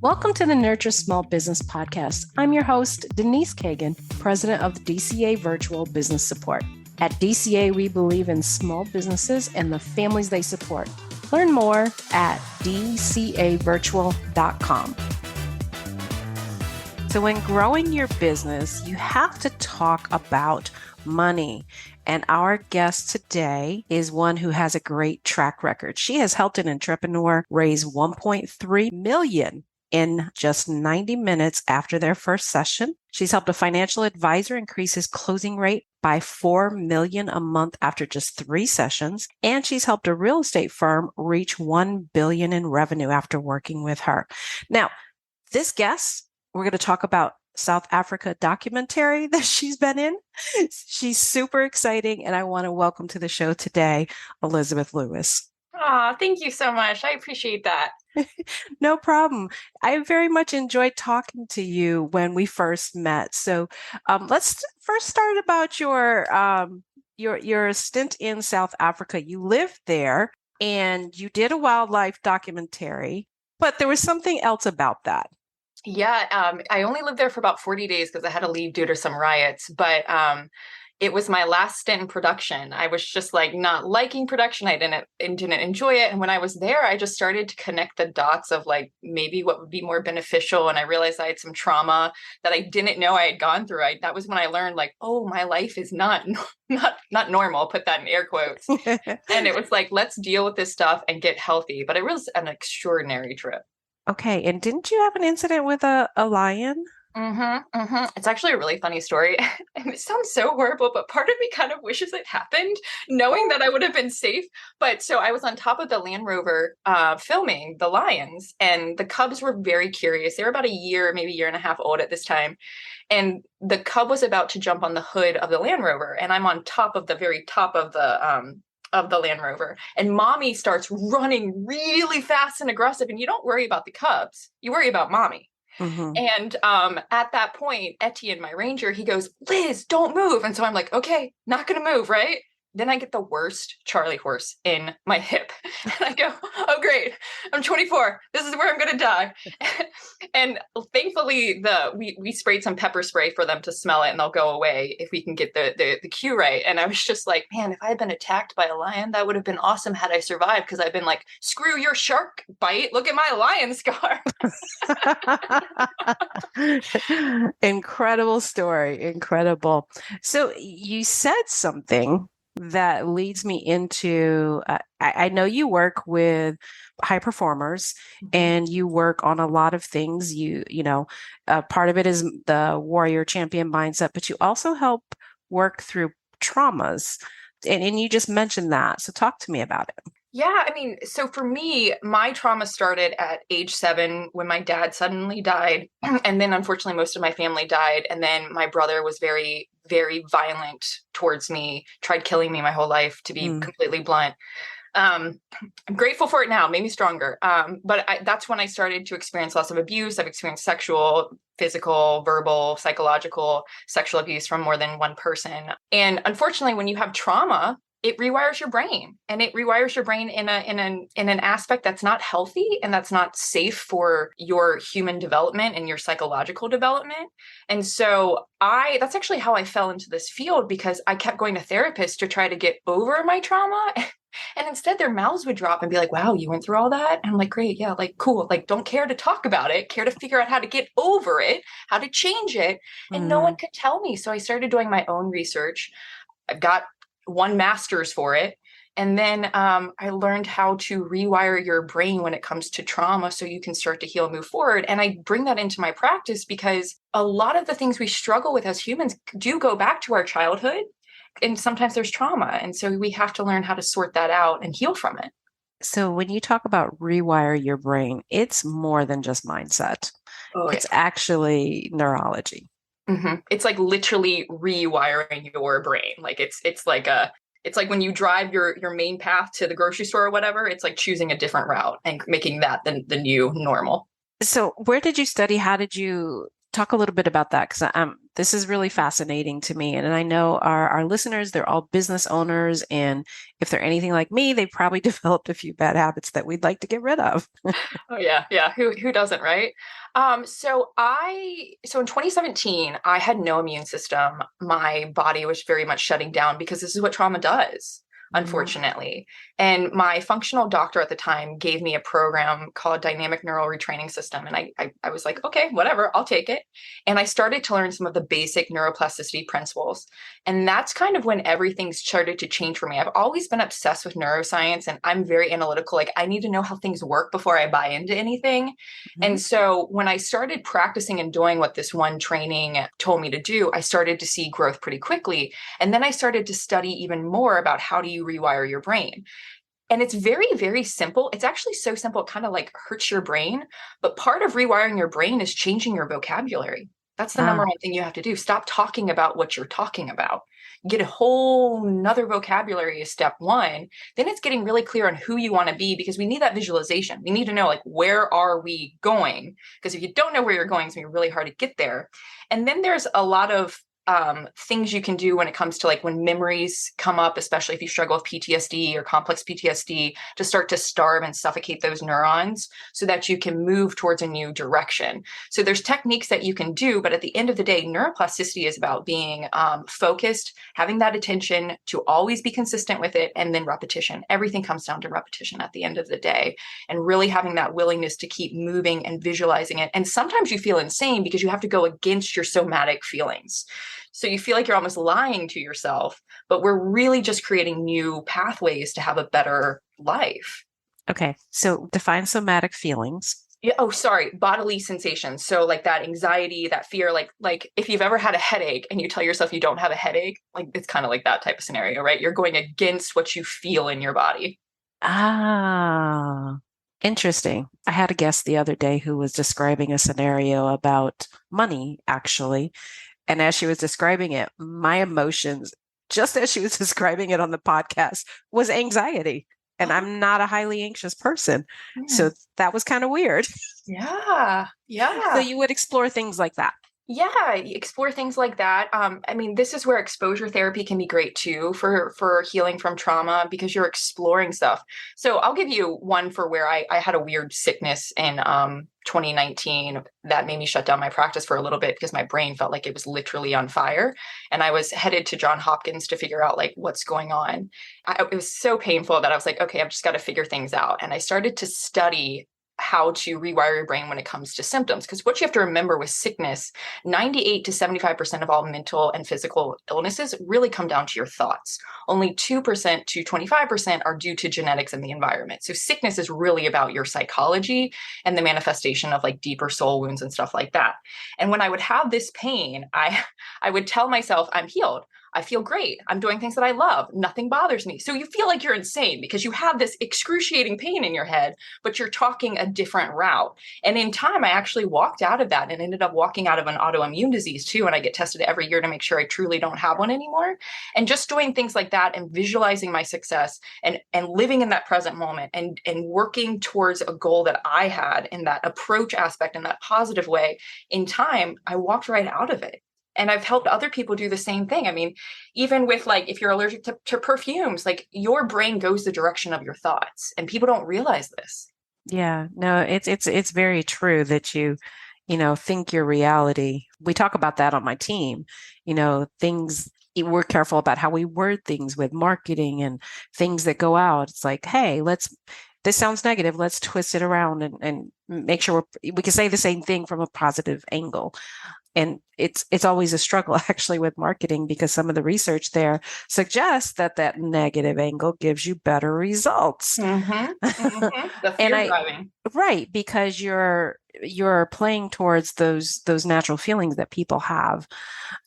Welcome to the Nurture Small Business Podcast. I'm your host, Denise Cagan, president of the DCA Virtual Business Support. At DCA, we believe in small businesses and the families they support. Learn more at dcavirtual.com. So when growing your business, you have to talk about money. And our guest today is one who has a great track record. She has helped an entrepreneur raise $1.3 million in just 90 minutes after their first session. She's helped a financial advisor increase his closing rate by $4 million a month after just 3 sessions. And she's helped a real estate firm reach $1 billion in revenue after working with her. Now, this guest, we're going to talk about South Africa documentary that she's been in. She's super exciting. And I want to welcome to the show today, Elizabeth Lewis. Oh, thank you so much. I appreciate that. No problem. I very much enjoyed talking to you when we first met. So let's first start about your stint in South Africa. You lived there and you did a wildlife documentary, but there was something else about that. Yeah, I only lived there for about 40 days because I had to leave due to some riots, but it was my last stint in production. I was just like not liking production. I didn't enjoy it. And when I was there, I just started to connect the dots of like maybe what would be more beneficial. And I realized I had some trauma that I didn't know I had gone through. That was when I learned like, oh, my life is not normal. I'll put that in air quotes. And it was like, let's deal with this stuff and get healthy. But it was an extraordinary trip. Okay. And didn't you have an incident with a lion? It's actually a really funny story. And it sounds so horrible, but part of me kind of wishes it happened, knowing that I would have been safe. But so I was on top of the Land Rover filming the lions, and the cubs were very curious. They were about a year, maybe a year and a half old at this time. And the cub was about to jump on the hood of the Land Rover, and I'm on top of the very top of the Land Rover, and mommy starts running really fast and aggressive. And you don't worry about the cubs, you worry about mommy. Mm-hmm. And at that point, Etienne, my ranger, he goes, Liz, don't move. And so I'm like, okay, not going to move, right? Then I get the worst Charlie horse in my hip. And I go, oh, great. I'm 24. This is where I'm going to die. And thankfully, we sprayed some pepper spray for them to smell it and they'll go away if we can get the cue right. And I was just like, man, if I had been attacked by a lion, that would have been awesome had I survived. Because I've been like, screw your shark bite. Look at my lion scar. Incredible story. Incredible. So you said something that leads me into, I know you work with high performers and you work on a lot of things. Part of it is the warrior champion mindset, but you also help work through traumas. And you just mentioned that. So talk to me about it. Yeah, I mean, so for me, my trauma started at age 7 when my dad suddenly died. And then unfortunately, most of my family died. And then my brother was very, very violent towards me, tried killing me my whole life, to be completely blunt. I'm grateful for it now, made me stronger. But that's when I started to experience lots of abuse. I've experienced sexual, physical, verbal, psychological, sexual abuse from more than one person. And unfortunately, when you have trauma, it rewires your brain, and it rewires your brain in an aspect that's not healthy and that's not safe for your human development and your psychological development. And so that's actually how I fell into this field, because I kept going to therapists to try to get over my trauma. And instead their mouths would drop and be like, wow, you went through all that? And I'm like, great. Yeah. Like, cool. Like, don't care to talk about it, care to figure out how to get over it, how to change it. And no one could tell me. So I started doing my own research. I got 1 master's for it. And then I learned how to rewire your brain when it comes to trauma so you can start to heal and move forward. And I bring that into my practice because a lot of the things we struggle with as humans do go back to our childhood. And sometimes there's trauma. And so we have to learn how to sort that out and heal from it. So when you talk about rewire your brain, it's more than just mindset. It's actually neurology. Mm-hmm. It's like literally rewiring your brain. Like it's like when you drive your main path to the grocery store or whatever, it's like choosing a different route and making that the new normal. So where did you study? How did you talk a little bit about that? Because This is really fascinating to me. And I know our listeners, they're all business owners. And if they're anything like me, they probably developed a few bad habits that we'd like to get rid of. Oh yeah, yeah. Who doesn't, right? So in 2017, I had no immune system. My body was very much shutting down because this is what trauma does, Mm. unfortunately. And my functional doctor at the time gave me a program called Dynamic Neural Retraining System. And I was like, okay, whatever, I'll take it. And I started to learn some of the basic neuroplasticity principles. And that's kind of when everything started to change for me. I've always been obsessed with neuroscience and I'm very analytical. Like I need to know how things work before I buy into anything. Mhm. And so when I started practicing and doing what this one training told me to do, I started to see growth pretty quickly. And then I started to study even more about how do you rewire your brain. And it's very, very simple. It's actually so simple, it kind of like hurts your brain. But part of rewiring your brain is changing your vocabulary. That's the number Ah, one thing you have to do. Stop talking about what you're talking about. Get a whole nother vocabulary is step one. Then it's getting really clear on who you want to be because we need that visualization. We need to know like where are we going? Because if you don't know where you're going, it's gonna be really hard to get there. And then there's a lot of things you can do when it comes to like when memories come up, especially if you struggle with PTSD or complex PTSD, to start to starve and suffocate those neurons so that you can move towards a new direction. So there's techniques that you can do, but at the end of the day, neuroplasticity is about being focused, having that attention to always be consistent with it, and then repetition. Everything comes down to repetition at the end of the day, and really having that willingness to keep moving and visualizing it. And sometimes you feel insane because you have to go against your somatic feelings. So you feel like you're almost lying to yourself, but we're really just creating new pathways to have a better life. okay. So define somatic feelings. Yeah, oh, sorry, bodily sensations. So like that anxiety, that fear, like if you've ever had a headache and you tell yourself you don't have a headache, like it's kind of like that type of scenario, right? You're going against what you feel in your body. Ah, interesting. I had a guest the other day who was describing a scenario about money, actually. And as she was describing it, my emotions, just as she was describing it on the podcast, was anxiety. And Oh, I'm not a highly anxious person. hmm. So that was kind of weird. Yeah, So yeah. you would explore things like that. Yeah, explore things like that. I mean, this is where exposure therapy can be great too for healing from trauma because you're exploring stuff. So I'll give you one for where I had a weird sickness in 2019 that made me shut down my practice for a little bit because my brain felt like it was literally on fire, and I was headed to Johns Hopkins to figure out like what's going on. It was so painful that I was like, okay, I've just got to figure things out, and I started to study how to rewire your brain when it comes to symptoms. Because what you have to remember with sickness, 98 to 75% of all mental and physical illnesses really come down to your thoughts. Only 2% to 25% are due to genetics and the environment. So sickness is really about your psychology and the manifestation of like deeper soul wounds and stuff like that. And when I would have this pain, I would tell myself I'm healed. I feel great. I'm doing things that I love. Nothing bothers me. So you feel like you're insane because you have this excruciating pain in your head, but you're talking a different route. And in time, I actually walked out of that and ended up walking out of an autoimmune disease too. And I get tested every year to make sure I truly don't have one anymore. And just doing things like that and visualizing my success and living in that present moment and working towards a goal that I had in that approach aspect in that positive way, in time, I walked right out of it. And I've helped other people do the same thing. I mean, even with like, if you're allergic to perfumes, like your brain goes the direction of your thoughts, and people don't realize this. Yeah, no, it's very true that you think your reality. We talk about that on my team. Things we're careful about how we word things with marketing and things that go out. It's like, hey, this sounds negative. Let's twist it around and make sure we can say the same thing from a positive angle. And it's always a struggle actually with marketing because some of the research there suggests that negative angle gives you better results. Mm-hmm. Mm-hmm. The And fear driving. right, because you're playing towards those natural feelings that people have.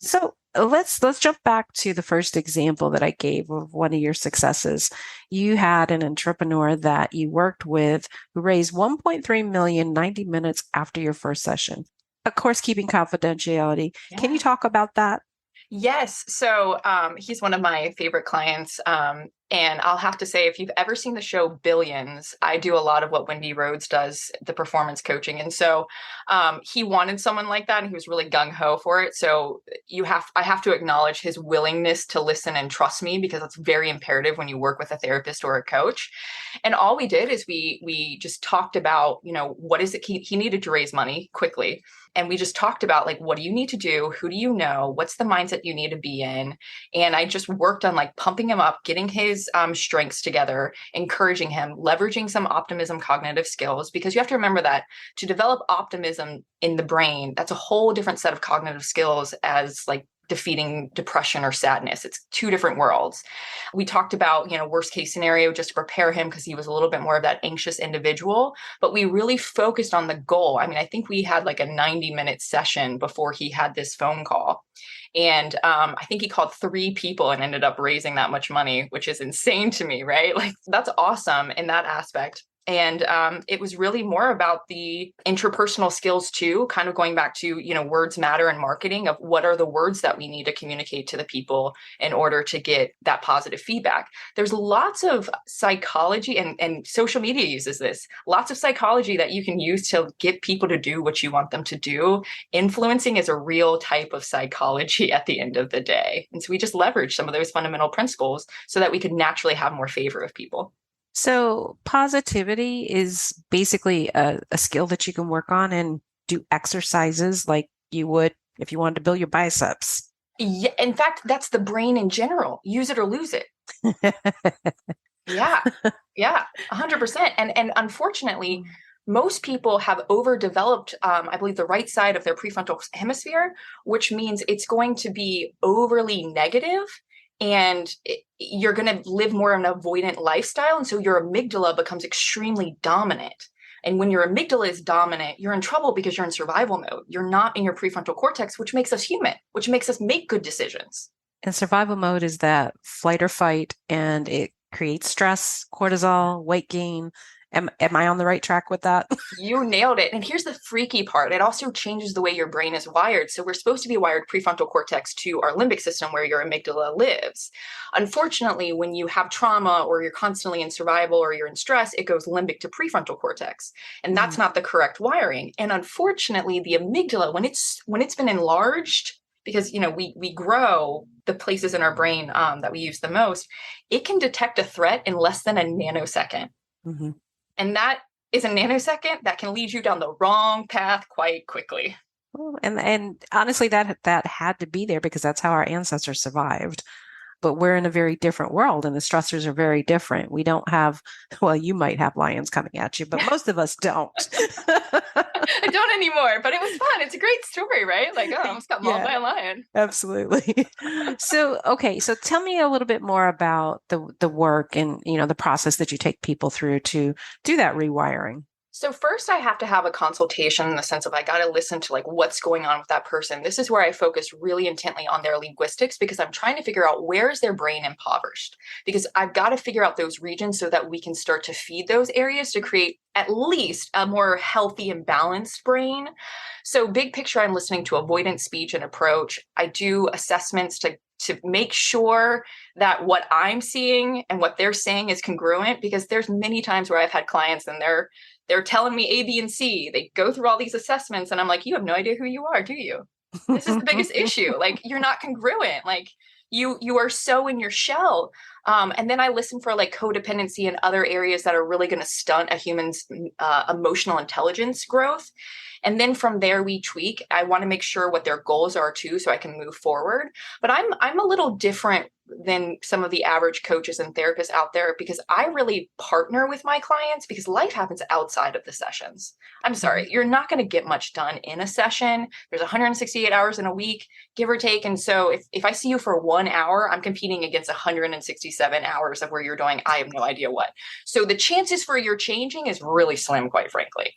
So let's jump back to the first example that I gave of one of your successes. You had an entrepreneur that you worked with who raised 1.3 million 90 minutes after your first session. Of course, keeping confidentiality. Can you Yeah. talk about that? Yes. So he's one of my favorite clients. And I'll have to say, if you've ever seen the show Billions, I do a lot of what Wendy Rhodes does, the performance coaching. And so he wanted someone like that, and he was really gung-ho for it. So I have to acknowledge his willingness to listen and trust me, because it's very imperative when you work with a therapist or a coach. And all we did is we just talked about, what is it? He needed to raise money quickly. And we just talked about, like, what do you need to do? Who do you know? What's the mindset you need to be in? And I just worked on like pumping him up, getting his strengths together, encouraging him, leveraging some optimism cognitive skills, because you have to remember that to develop optimism in the brain, that's a whole different set of cognitive skills as like defeating depression or sadness. It's two different worlds. We talked about, worst case scenario, just to prepare him, because he was a little bit more of that anxious individual, but we really focused on the goal. I mean, I think we had like a 90-minute session before he had this phone call. And I think he called 3 people and ended up raising that much money, which is insane to me, right? Like, that's awesome in that aspect. And it was really more about the interpersonal skills too, kind of going back to, words matter in marketing, of what are the words that we need to communicate to the people in order to get that positive feedback. There's lots of psychology, and social media uses this, lots of psychology that you can use to get people to do what you want them to do. Influencing is a real type of psychology at the end of the day. And so we just leverage some of those fundamental principles so that we could naturally have more favor of people. So positivity is basically a skill that you can work on and do exercises like you would if you wanted to build your biceps. Yeah, in fact, that's the brain in general. Use it or lose it. Yeah, 100%. And unfortunately, most people have overdeveloped, I believe, the right side of their prefrontal hemisphere, which means it's going to be overly negative, and you're going to live more of an avoidant lifestyle. And so your amygdala becomes extremely dominant. And when your amygdala is dominant, you're in trouble because you're in survival mode. You're not in your prefrontal cortex, which makes us human, which makes us make good decisions. And survival mode is that flight or fight, and it creates stress, cortisol, weight gain. Am I on the right track with that? You nailed it. And here's the freaky part. It also changes the way your brain is wired. So we're supposed to be wired prefrontal cortex to our limbic system, where your amygdala lives. Unfortunately, when you have trauma, or you're constantly in survival, or you're in stress, it goes limbic to prefrontal cortex. And that's not the correct wiring. And unfortunately, the amygdala, when it's been enlarged, because we grow the places in our brain that we use the most, it can detect a threat in less than a nanosecond. Mm-hmm. And that is a nanosecond that can lead you down the wrong path quite quickly. And honestly, that had to be there because that's how our ancestors survived. But we're in a very different world, and the stressors are very different. We don't have, well, you might have lions coming at you, but most of us don't. I don't anymore, but it was fun. It's a great story, right? Like, I almost got mauled by a lion. Absolutely. So tell me a little bit more about the work and, the process that you take people through to do that rewiring. So first, I have to have a consultation, in the sense of I got to listen to like what's going on with that person. This is where I focus really intently on their linguistics, because I'm trying to figure out, where is their brain impoverished? Because I've got to figure out those regions so that we can start to feed those areas to create at least a more healthy and balanced brain. So big picture, I'm listening to avoidant speech and approach. I do assessments to make sure that what I'm seeing and what they're saying is congruent, because there's many times where I've had clients and they're telling me A, B, and C. They go through all these assessments and I'm like, you have no idea who you are, do you? This is the biggest issue. Like, you're not congruent. Like, you are so in your shell. And then I listen for like codependency and other areas that are really going to stunt a human's emotional intelligence growth. And then from there we tweak. I want to make sure what their goals are too, so I can move forward. But I'm a little different than some of the average coaches and therapists out there, because I really partner with my clients, because life happens outside of the sessions. I'm sorry, you're not going to get much done in a session. There's 168 hours in a week, give or take. And so if I see you for 1 hour, I'm competing against 167 hours of where you're doing I have no idea what. So the chances for your changing is really slim, quite frankly.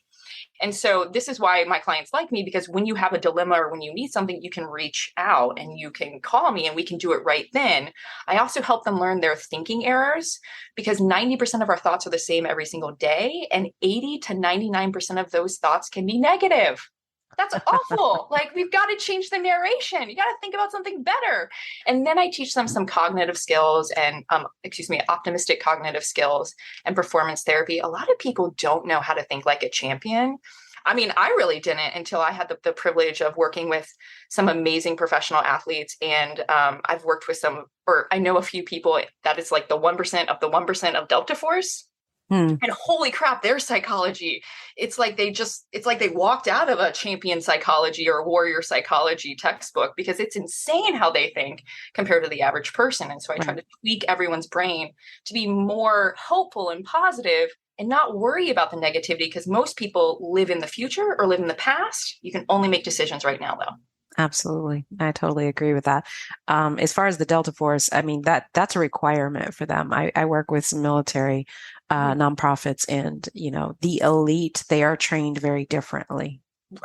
And so this is why my clients like me, because when you have a dilemma or when you need something, you can reach out and you can call me and we can do it right then. I also help them learn their thinking errors, because 90% of our thoughts are the same every single day. And 80 to 99% of those thoughts can be negative. That's awful. Like, we've got to change the narration. You got to think about something better. And then I teach them some cognitive skills and, optimistic cognitive skills and performance therapy. A lot of people don't know how to think like a champion. I mean, I really didn't until I had the privilege of working with some amazing professional athletes. And I've worked with I know a few people that is like the 1% of the 1% of Delta Force. And holy crap, their psychology, it's like they walked out of a champion psychology or warrior psychology textbook, because it's insane how they think compared to the average person. And so I try to tweak everyone's brain to be more hopeful and positive and not worry about the negativity, because most people live in the future or live in the past. You can only make decisions right now, though. Absolutely. I totally agree with that. As far as the Delta Force, I mean, that's a requirement for them. I work with some military nonprofits, and, the elite, they are trained very differently.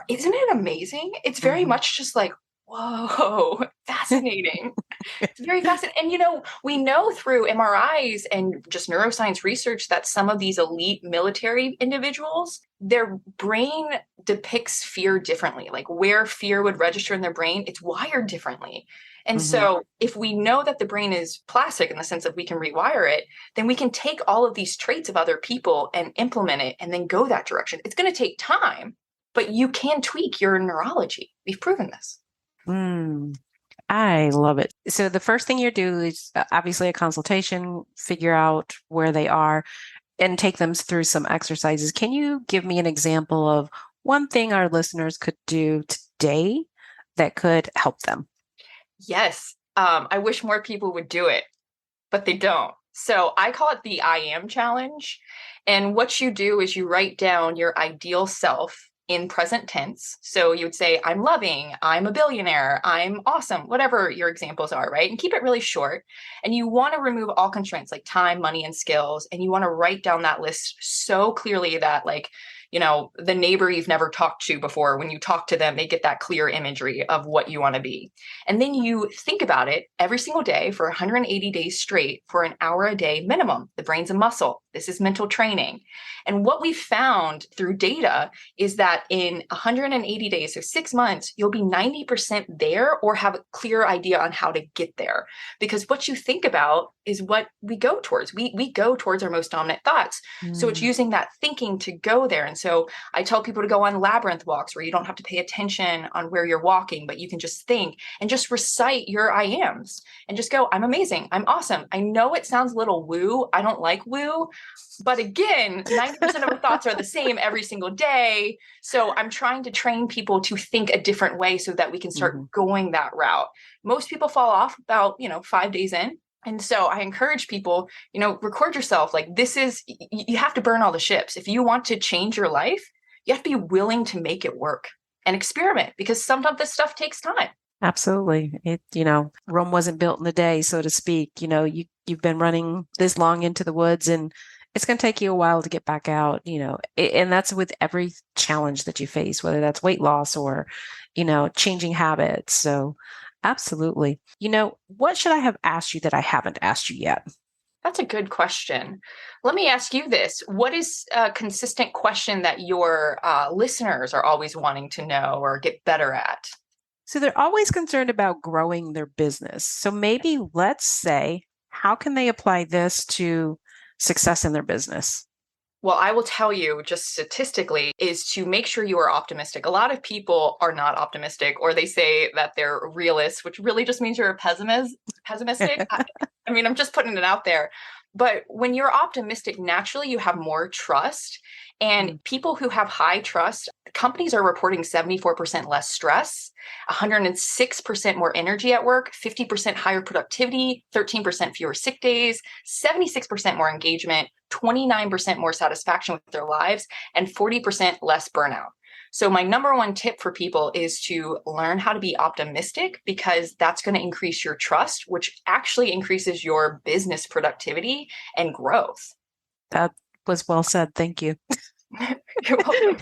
Isn't it amazing? It's very much just like, whoa, fascinating. It's very fascinating. And, we know through MRIs and just neuroscience research that some of these elite military individuals, their brain depicts fear differently. Like, where fear would register in their brain, it's wired differently. And so if we know that the brain is plastic in the sense that we can rewire it, then we can take all of these traits of other people and implement it and then go that direction. It's going to take time, but you can tweak your neurology. We've proven this. I love it. So the first thing you do is obviously a consultation, figure out where they are, and take them through some exercises. Can you give me an example of one thing our listeners could do today that could help them? Yes. I wish more people would do it, but they don't. So I call it the I am challenge. And what you do is you write down your ideal self in present tense. So you would say, I'm loving, I'm a billionaire, I'm awesome, whatever your examples are, right? And keep it really short. And you want to remove all constraints like time, money, and skills. And you want to write down that list so clearly that, like, the neighbor you've never talked to before, when you talk to them, they get that clear imagery of what you want to be. And then you think about it every single day for 180 days straight for an hour a day minimum. The brain's a muscle. This is mental training. And what we found through data is that in 180 days, so 6 months, you'll be 90% there or have a clear idea on how to get there. Because what you think about is what we go towards. We go towards our most dominant thoughts. So it's using that thinking to go there. And so I tell people to go on labyrinth walks where you don't have to pay attention on where you're walking, but you can just think and just recite your I ams and just go, I'm amazing. I'm awesome. I know it sounds a little woo. I don't like woo. But again, 90% of our thoughts are the same every single day. So I'm trying to train people to think a different way so that we can start going that route. Most people fall off about, 5 days in. And so I encourage people, record yourself. Like, you have to burn all the ships. If you want to change your life, you have to be willing to make it work and experiment, because sometimes this stuff takes time. Absolutely. Rome wasn't built in a day, so to speak. You've been running this long into the woods, and it's going to take you a while to get back out, and that's with every challenge that you face, whether that's weight loss or, changing habits. So absolutely. What should I have asked you that I haven't asked you yet? That's a good question. Let me ask you this. What is a consistent question that your listeners are always wanting to know or get better at? So they're always concerned about growing their business. So maybe let's say, how can they apply this to success in their business? Well, I will tell you, just statistically, is to make sure you are optimistic. A lot of people are not optimistic, or they say that they're realists, which really just means you're a pessimistic. I mean, I'm just putting it out there. But when you're optimistic, naturally, you have more trust. And people who have high trust, companies are reporting 74% less stress, 106% more energy at work, 50% higher productivity, 13% fewer sick days, 76% more engagement, 29% more satisfaction with their lives, and 40% less burnout. So my number one tip for people is to learn how to be optimistic, because that's going to increase your trust, which actually increases your business productivity and growth. That was well said. Thank you. You're welcome.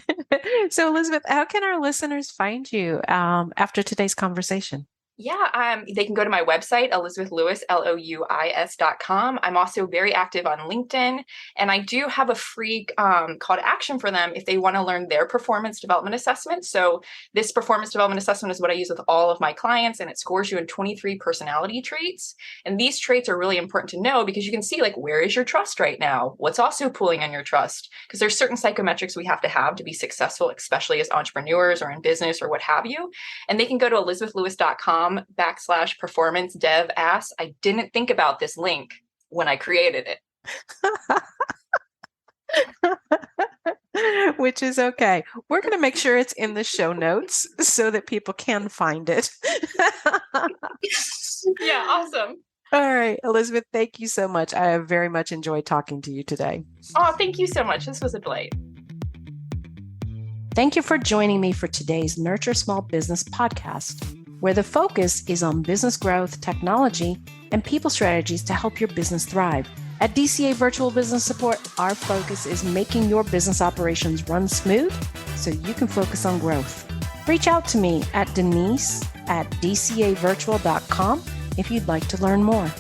So Elizabeth, how can our listeners find you after today's conversation? Yeah, they can go to my website, elizabethlouis.com. I'm also very active on LinkedIn, and I do have a free call to action for them if they want to learn their performance development assessment. So this performance development assessment is what I use with all of my clients, and it scores you in 23 personality traits. And these traits are really important to know because you can see, like, where is your trust right now? What's also pulling on your trust? Because there's certain psychometrics we have to be successful, especially as entrepreneurs or in business or what have you. And they can go to elizabethlewis.com/performance dev ass. I didn't think about this link when I created it. Which is okay. We're going to make sure it's in the show notes so that people can find it. Yeah, awesome. All right, Elizabeth, thank you so much. I have very much enjoyed talking to you today. Oh, thank you so much. This was a delight. Thank you for joining me for today's Nurture Small Business podcast, where the focus is on business growth, technology, and people strategies to help your business thrive. At DCA Virtual Business Support, our focus is making your business operations run smooth so you can focus on growth. Reach out to me at Denise@dcavirtual.com if you'd like to learn more.